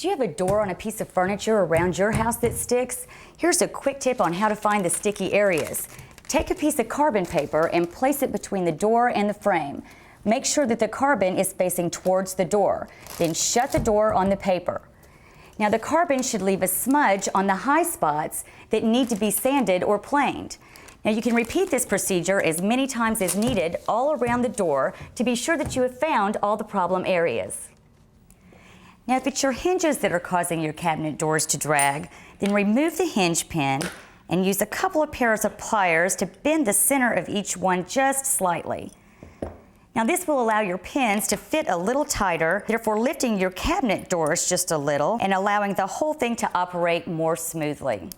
Do you have a door on a piece of furniture around your house that sticks? Here's a quick tip on how to find the sticky areas. Take a piece of carbon paper and place it between the door and the frame. Make sure that the carbon is facing towards the door. Then shut the door on the paper. Now the carbon should leave a smudge on the high spots that need to be sanded or planed. Now you can repeat this procedure as many times as needed all around the door to be sure that you have found all the problem areas. Now if it's your hinges that are causing your cabinet doors to drag, then remove the hinge pin and use a couple of pairs of pliers to bend the center of each one just slightly. Now this will allow your pins to fit a little tighter, therefore lifting your cabinet doors just a little and allowing the whole thing to operate more smoothly.